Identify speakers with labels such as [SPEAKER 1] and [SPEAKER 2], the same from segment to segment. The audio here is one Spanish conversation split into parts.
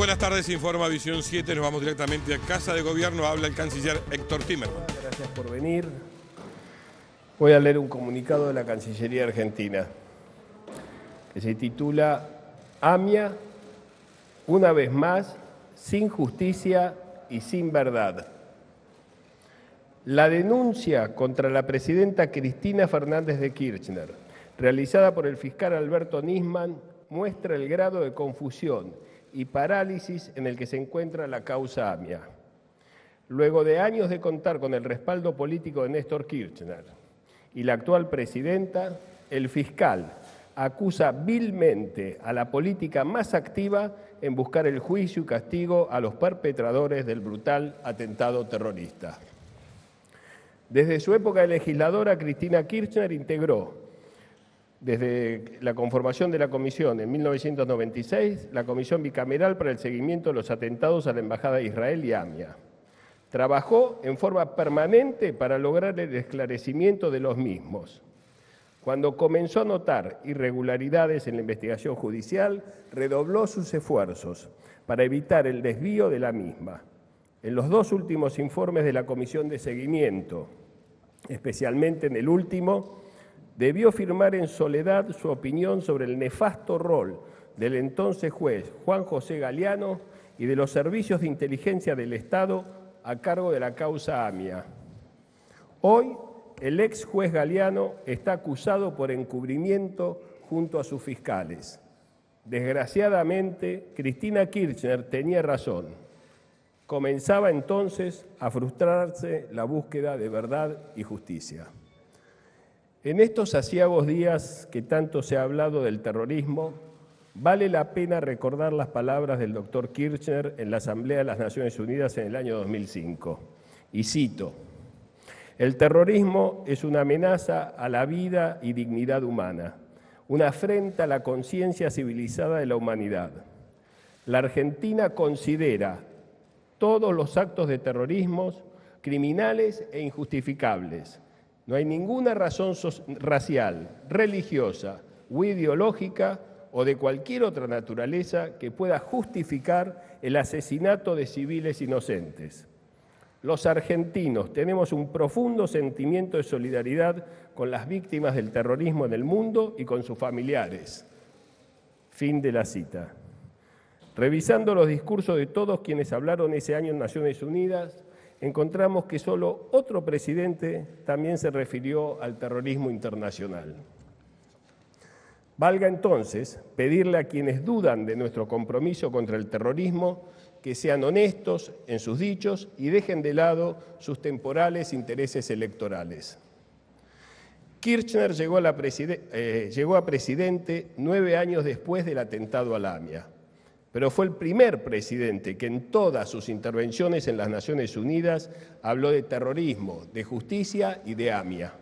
[SPEAKER 1] buenas tardes, informa Visión 7. Nos vamos directamente a Casa de Gobierno. Habla el canciller Héctor Timerman.
[SPEAKER 2] Gracias por venir. Voy a leer un comunicado de la Cancillería Argentina que se titula AMIA, una vez más, sin justicia y sin verdad. La denuncia contra la presidenta Cristina Fernández de Kirchner, realizada por el fiscal Alberto Nisman, muestra el grado de confusión y parálisis en el que se encuentra la causa AMIA. Luego de años de contar con el respaldo político de Néstor Kirchner y la actual presidenta, el fiscal acusa vilmente a la política más activa en buscar el juicio y castigo a los perpetradores del brutal atentado terrorista. Desde su época de legisladora, Cristina Kirchner integró, desde la conformación de la comisión en 1996, la Comisión Bicameral para el Seguimiento de los Atentados a la Embajada de Israel y AMIA. Trabajó en forma permanente para lograr el esclarecimiento de los mismos. Cuando comenzó a notar irregularidades en la investigación judicial, redobló sus esfuerzos para evitar el desvío de la misma. En los dos últimos informes de la Comisión de Seguimiento, especialmente en el último, debió firmar en soledad su opinión sobre el nefasto rol del entonces juez Juan José Galeano y de los servicios de inteligencia del Estado a cargo de la causa AMIA. Hoy, el ex juez Galeano está acusado por encubrimiento junto a sus fiscales. Desgraciadamente, Cristina Kirchner tenía razón. Comenzaba entonces a frustrarse la búsqueda de verdad y justicia. En estos aciagos días que tanto se ha hablado del terrorismo, vale la pena recordar las palabras del doctor Kirchner en la Asamblea de las Naciones Unidas en el año 2005. Y cito: «El terrorismo es una amenaza a la vida y dignidad humana, una afrenta a la conciencia civilizada de la humanidad. La Argentina considera todos los actos de terrorismo criminales e injustificables. No hay ninguna razón racial, religiosa o ideológica o de cualquier otra naturaleza que pueda justificar el asesinato de civiles inocentes. Los argentinos tenemos un profundo sentimiento de solidaridad con las víctimas del terrorismo en el mundo y con sus familiares». Fin de la cita. Revisando los discursos de todos quienes hablaron ese año en Naciones Unidas, encontramos que solo otro presidente también se refirió al terrorismo internacional. Valga entonces pedirle a quienes dudan de nuestro compromiso contra el terrorismo que sean honestos en sus dichos y dejen de lado sus temporales intereses electorales. Kirchner llegó a presidente 9 años después del atentado a la AMIA, pero fue el primer presidente que en todas sus intervenciones en las Naciones Unidas habló de terrorismo, de justicia y de AMIA.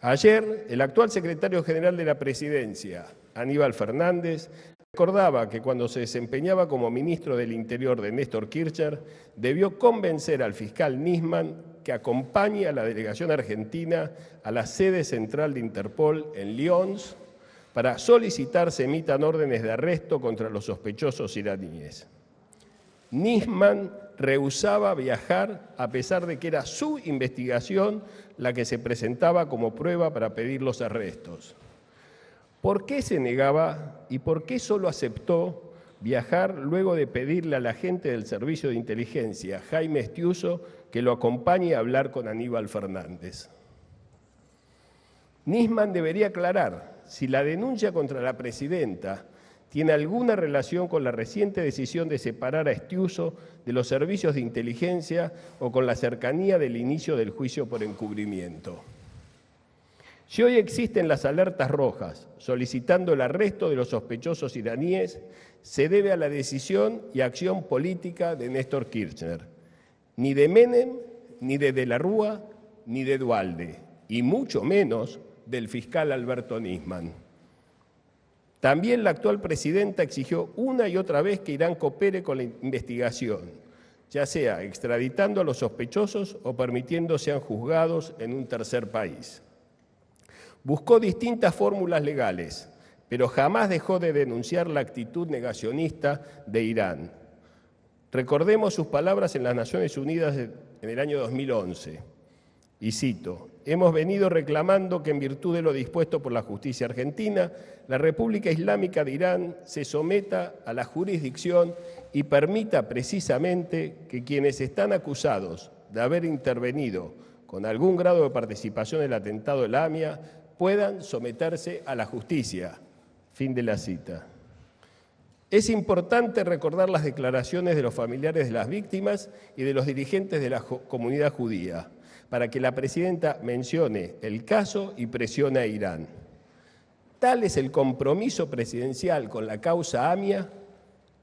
[SPEAKER 2] Ayer, el actual secretario general de la Presidencia, Aníbal Fernández, recordaba que cuando se desempeñaba como ministro del Interior de Néstor Kirchner, debió convencer al fiscal Nisman que acompañe a la delegación argentina a la sede central de Interpol en Lyons para solicitar se emitan órdenes de arresto contra los sospechosos iraníes. Nisman rehusaba viajar a pesar de que era su investigación la que se presentaba como prueba para pedir los arrestos. ¿Por qué se negaba y por qué solo aceptó viajar luego de pedirle al agente del Servicio de Inteligencia, Jaime Estiuso, que lo acompañe a hablar con Aníbal Fernández? Nisman debería aclarar si la denuncia contra la presidenta tiene alguna relación con la reciente decisión de separar a Estiuso de los servicios de inteligencia o con la cercanía del inicio del juicio por encubrimiento. Si hoy existen las alertas rojas solicitando el arresto de los sospechosos iraníes, se debe a la decisión y acción política de Néstor Kirchner, ni de Menem, ni de la Rúa, ni de Duhalde, y mucho menos del fiscal Alberto Nisman. También la actual presidenta exigió una y otra vez que Irán coopere con la investigación, ya sea extraditando a los sospechosos o permitiendo sean juzgados en un tercer país. Buscó distintas fórmulas legales, pero jamás dejó de denunciar la actitud negacionista de Irán. Recordemos sus palabras en las Naciones Unidas en el año 2011, y cito: «Hemos venido reclamando que en virtud de lo dispuesto por la justicia argentina, la República Islámica de Irán se someta a la jurisdicción y permita precisamente que quienes están acusados de haber intervenido con algún grado de participación en el atentado de la AMIA puedan someterse a la justicia». Fin de la cita. Es importante recordar las declaraciones de los familiares de las víctimas y de los dirigentes de la comunidad judía, para que la presidenta mencione el caso y presione a Irán. Tal es el compromiso presidencial con la causa AMIA,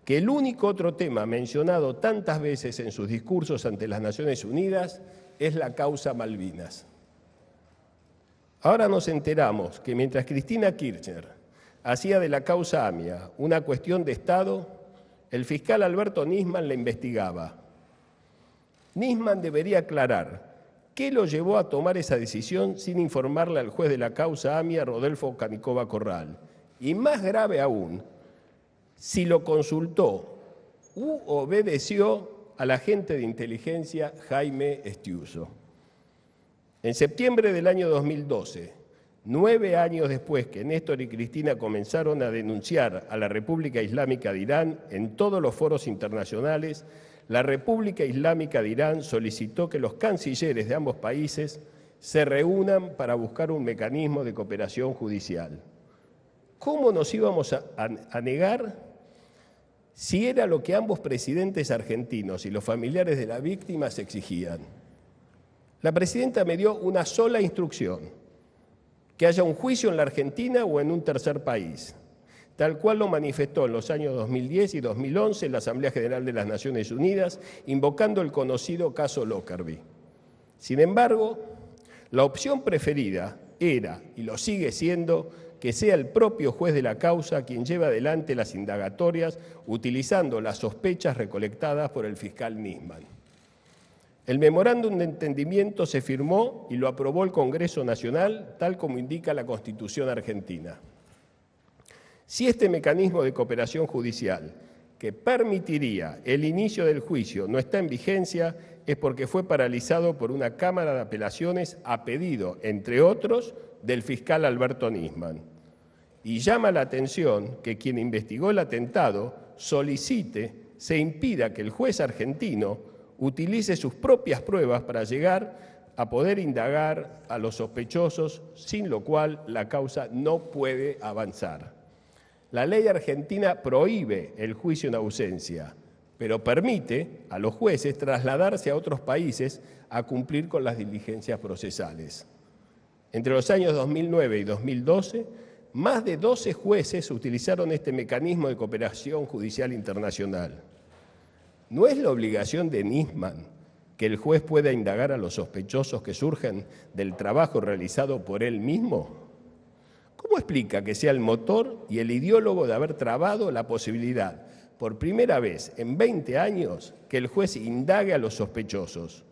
[SPEAKER 2] que el único otro tema mencionado tantas veces en sus discursos ante las Naciones Unidas es la causa Malvinas. Ahora nos enteramos que mientras Cristina Kirchner hacía de la causa AMIA una cuestión de Estado, el fiscal Alberto Nisman la investigaba. Nisman debería aclarar qué lo llevó a tomar esa decisión sin informarle al juez de la causa AMIA, Rodolfo Canicova Corral. Y más grave aún, si lo consultó u obedeció al agente de inteligencia Jaime Estiuso. En septiembre del año 2012, 9 años después que Néstor y Cristina comenzaron a denunciar a la República Islámica de Irán en todos los foros internacionales, la República Islámica de Irán solicitó que los cancilleres de ambos países se reúnan para buscar un mecanismo de cooperación judicial. ¿Cómo nos íbamos a negar si era lo que ambos presidentes argentinos y los familiares de las víctimas exigían? La presidenta me dio una sola instrucción: que haya un juicio en la Argentina o en un tercer país, tal cual lo manifestó en los años 2010 y 2011 en la Asamblea General de las Naciones Unidas, invocando el conocido caso Lockerbie. Sin embargo, la opción preferida era, y lo sigue siendo, que sea el propio juez de la causa quien lleve adelante las indagatorias utilizando las sospechas recolectadas por el fiscal Nisman. El memorándum de entendimiento se firmó y lo aprobó el Congreso Nacional, tal como indica la Constitución argentina. Si este mecanismo de cooperación judicial, que permitiría el inicio del juicio, no está en vigencia, es porque fue paralizado por una Cámara de Apelaciones a pedido, entre otros, del fiscal Alberto Nisman. Y llama la atención que quien investigó el atentado solicite se impida que el juez argentino utilice sus propias pruebas para llegar a poder indagar a los sospechosos, sin lo cual la causa no puede avanzar. La ley argentina prohíbe el juicio en ausencia, pero permite a los jueces trasladarse a otros países a cumplir con las diligencias procesales. Entre los años 2009 y 2012, más de 12 jueces utilizaron este mecanismo de cooperación judicial internacional. ¿No es la obligación de Nisman que el juez pueda indagar a los sospechosos que surgen del trabajo realizado por él mismo? ¿Cómo explica que sea el motor y el ideólogo de haber trabado la posibilidad, por primera vez en 20 años, que el juez indague a los sospechosos,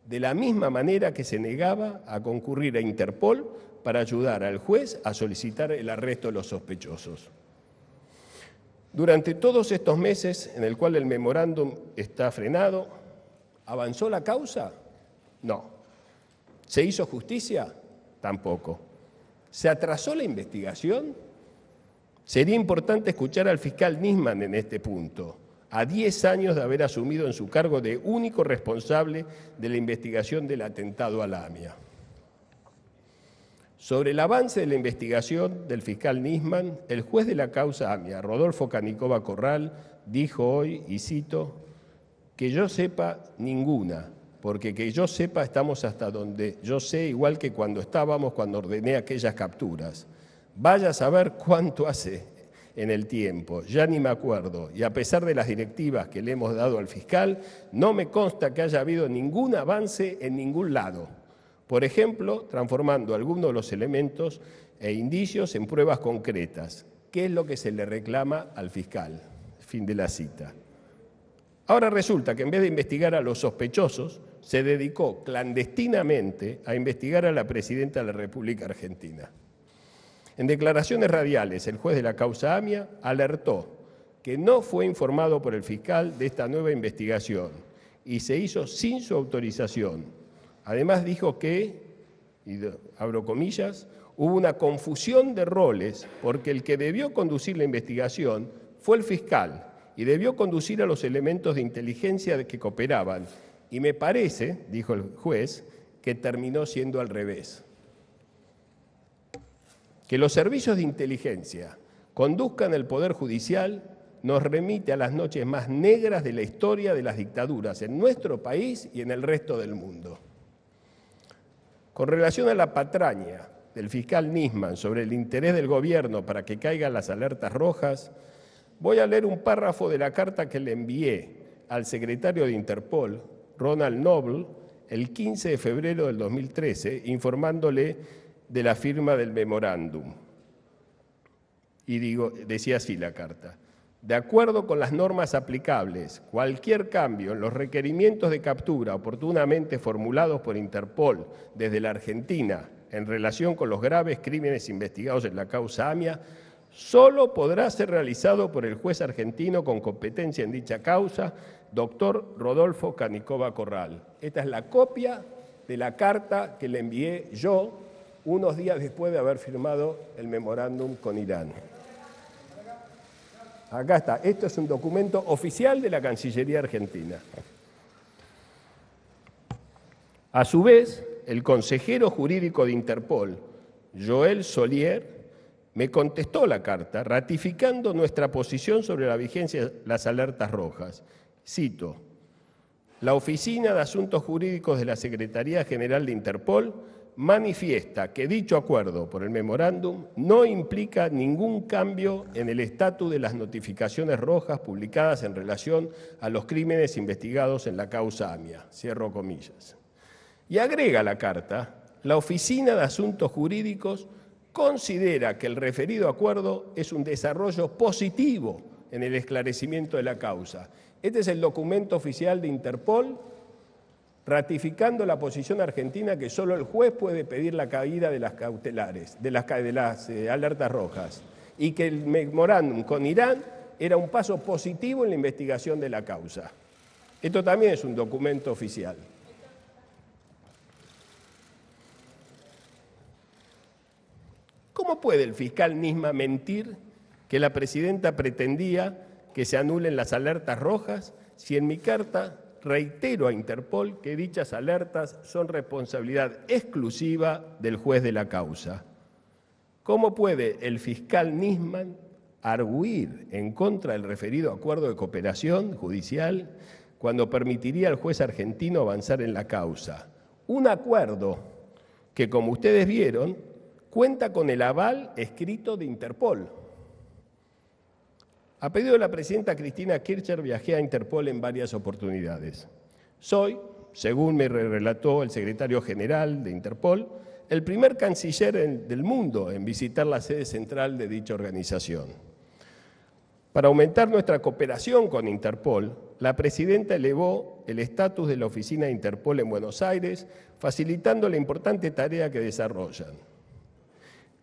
[SPEAKER 2] de la misma manera que se negaba a concurrir a Interpol para ayudar al juez a solicitar el arresto de los sospechosos? Durante todos estos meses en el cual el memorándum está frenado, ¿avanzó la causa? No. ¿Se hizo justicia? Tampoco. ¿Se atrasó la investigación? Sería importante escuchar al fiscal Nisman en este punto, a 10 años de haber asumido en su cargo de único responsable de la investigación del atentado a la AMIA. Sobre el avance de la investigación del fiscal Nisman, el juez de la causa AMIA, Rodolfo Canicova Corral, dijo hoy, y cito, que yo sepa ninguna, porque que yo sepa estamos hasta donde yo sé, igual que cuando estábamos cuando ordené aquellas capturas. Vaya a saber cuánto hace en el tiempo, ya ni me acuerdo, y a pesar de las directivas que le hemos dado al fiscal, no me consta que haya habido ningún avance en ningún lado. Por ejemplo, transformando algunos de los elementos e indicios en pruebas concretas. ¿Qué es lo que se le reclama al fiscal? Fin de la cita. Ahora resulta que en vez de investigar a los sospechosos, se dedicó clandestinamente a investigar a la presidenta de la República Argentina. En declaraciones radiales, el juez de la causa AMIA alertó que no fue informado por el fiscal de esta nueva investigación y se hizo sin su autorización. Además dijo que, y abro comillas, hubo una confusión de roles porque el que debió conducir la investigación fue el fiscal y debió conducir a los elementos de inteligencia que cooperaban. Y me parece, dijo el juez, que terminó siendo al revés. Que los servicios de inteligencia conduzcan el Poder Judicial nos remite a las noches más negras de la historia de las dictaduras en nuestro país y en el resto del mundo. Con relación a la patraña del fiscal Nisman sobre el interés del gobierno para que caigan las alertas rojas, voy a leer un párrafo de la carta que le envié al secretario de Interpol, Ronald Noble, el 15 de febrero del 2013, informándole de la firma del memorándum. Y decía así la carta: de acuerdo con las normas aplicables, cualquier cambio en los requerimientos de captura oportunamente formulados por Interpol desde la Argentina en relación con los graves crímenes investigados en la causa AMIA solo podrá ser realizado por el juez argentino con competencia en dicha causa, doctor Rodolfo Canicova Corral. Esta es la copia de la carta que le envié yo unos días después de haber firmado el memorándum con Irán. Acá está, esto es un documento oficial de la Cancillería Argentina. A su vez, el consejero jurídico de Interpol, Joel Solier, me contestó la carta ratificando nuestra posición sobre la vigencia de las alertas rojas. Cito: la Oficina de Asuntos Jurídicos de la Secretaría General de Interpol manifiesta que dicho acuerdo por el memorándum no implica ningún cambio en el estatus de las notificaciones rojas publicadas en relación a los crímenes investigados en la causa AMIA. Cierro comillas. Y agrega la carta: la Oficina de Asuntos Jurídicos considera que el referido acuerdo es un desarrollo positivo en el esclarecimiento de la causa. Este es el documento oficial de Interpol ratificando la posición argentina que solo el juez puede pedir la caída de las cautelares, de las alertas rojas, y que el memorándum con Irán era un paso positivo en la investigación de la causa. Esto también es un documento oficial. ¿Cómo puede el fiscal Nisman mentir que la presidenta pretendía que se anulen las alertas rojas si en mi carta reitero a Interpol que dichas alertas son responsabilidad exclusiva del juez de la causa? ¿Cómo puede el fiscal Nisman arguir en contra del referido acuerdo de cooperación judicial cuando permitiría al juez argentino avanzar en la causa? Un acuerdo que, como ustedes vieron, cuenta con el aval escrito de Interpol. A pedido de la presidenta Cristina Kirchner, viajé a Interpol en varias oportunidades. Soy, según me relató el secretario general de Interpol, el primer canciller del mundo en visitar la sede central de dicha organización. Para aumentar nuestra cooperación con Interpol, la presidenta elevó el estatus de la oficina de Interpol en Buenos Aires, facilitando la importante tarea que desarrollan.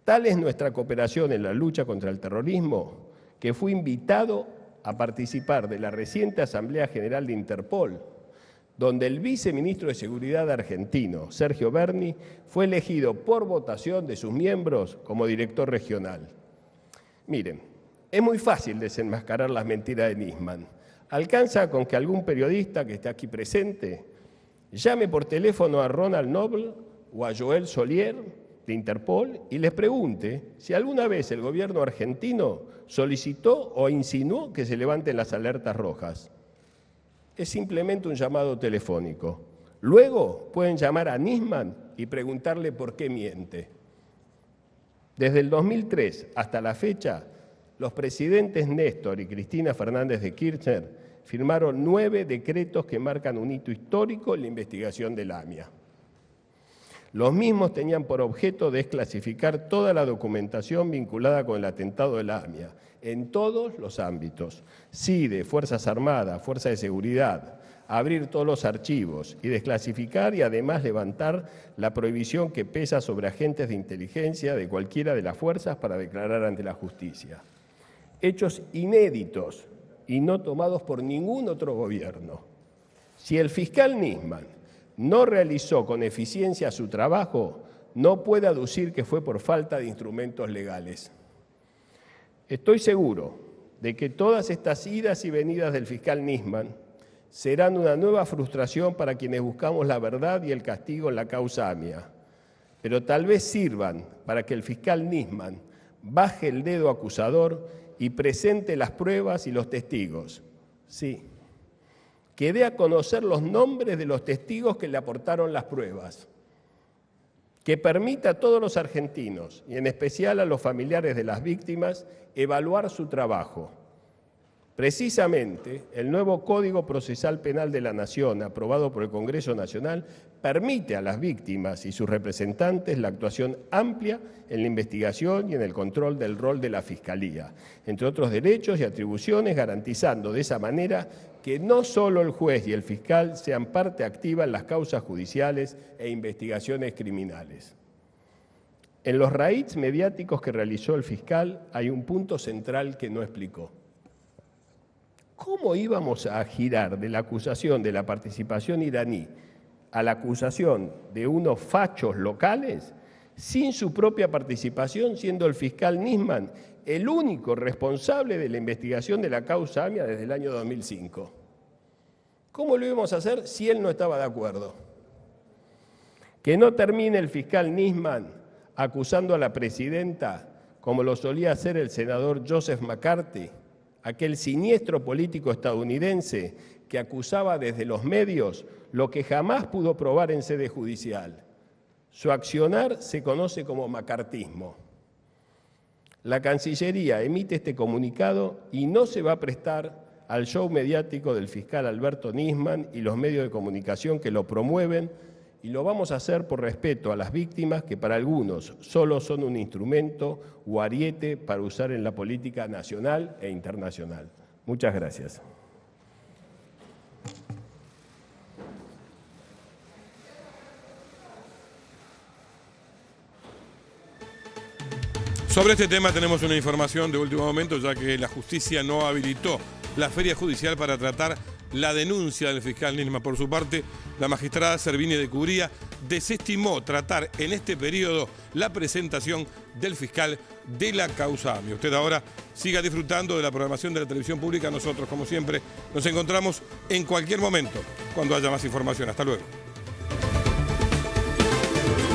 [SPEAKER 2] Tal es nuestra cooperación en la lucha contra el terrorismo que fui invitado a participar de la reciente Asamblea General de Interpol, donde el viceministro de Seguridad argentino, Sergio Berni, fue elegido por votación de sus miembros como director regional. Miren, es muy fácil desenmascarar las mentiras de Nisman. Alcanza con que algún periodista que esté aquí presente llame por teléfono a Ronald Noble o a Joel Solier de Interpol y les pregunte si alguna vez el gobierno argentino solicitó o insinuó que se levanten las alertas rojas. Es simplemente un llamado telefónico. Luego pueden llamar a Nisman y preguntarle por qué miente. Desde el 2003 hasta la fecha, los presidentes Néstor y Cristina Fernández de Kirchner firmaron 9 decretos que marcan un hito histórico en la investigación del AMIA. Los mismos tenían por objeto desclasificar toda la documentación vinculada con el atentado de la AMIA, en todos los ámbitos: CIDE, Fuerzas Armadas, Fuerzas de Seguridad, abrir todos los archivos y desclasificar y además levantar la prohibición que pesa sobre agentes de inteligencia de cualquiera de las fuerzas para declarar ante la justicia. Hechos inéditos y no tomados por ningún otro gobierno. Si el fiscal Nisman no realizó con eficiencia su trabajo, no puede aducir que fue por falta de instrumentos legales. Estoy seguro de que todas estas idas y venidas del fiscal Nisman serán una nueva frustración para quienes buscamos la verdad y el castigo en la causa AMIA, pero tal vez sirvan para que el fiscal Nisman baje el dedo acusador y presente las pruebas y los testigos. Sí, que dé a conocer los nombres de los testigos que le aportaron las pruebas, que permita a todos los argentinos, y en especial a los familiares de las víctimas, evaluar su trabajo. Precisamente, el nuevo Código Procesal Penal de la Nación, aprobado por el Congreso Nacional, permite a las víctimas y sus representantes la actuación amplia en la investigación y en el control del rol de la Fiscalía, entre otros derechos y atribuciones, garantizando de esa manera que no solo el juez y el fiscal sean parte activa en las causas judiciales e investigaciones criminales. En los raids mediáticos que realizó el fiscal hay un punto central que no explicó. ¿Cómo íbamos a girar de la acusación de la participación iraní a la acusación de unos fachos locales sin su propia participación, siendo el fiscal Nisman el único responsable de la investigación de la causa AMIA desde el año 2005? ¿Cómo lo íbamos a hacer si él no estaba de acuerdo? Que no termine el fiscal Nisman acusando a la presidenta, como lo solía hacer el senador Joseph McCarthy, aquel siniestro político estadounidense que acusaba desde los medios lo que jamás pudo probar en sede judicial. Su accionar se conoce como macartismo. La Cancillería emite este comunicado y no se va a prestar al show mediático del fiscal Alberto Nisman y los medios de comunicación que lo promueven, y lo vamos a hacer por respeto a las víctimas que para algunos solo son un instrumento o ariete para usar en la política nacional e internacional. Muchas gracias.
[SPEAKER 1] Sobre este tema tenemos una información de último momento, ya que la justicia no habilitó la feria judicial para tratar la denuncia del fiscal Nisman. Por su parte, la magistrada Servini de Cubría desestimó tratar en este periodo la presentación del fiscal de la causa AMIA. Usted ahora siga disfrutando de la programación de la televisión pública. Nosotros, como siempre, nos encontramos en cualquier momento cuando haya más información. Hasta luego.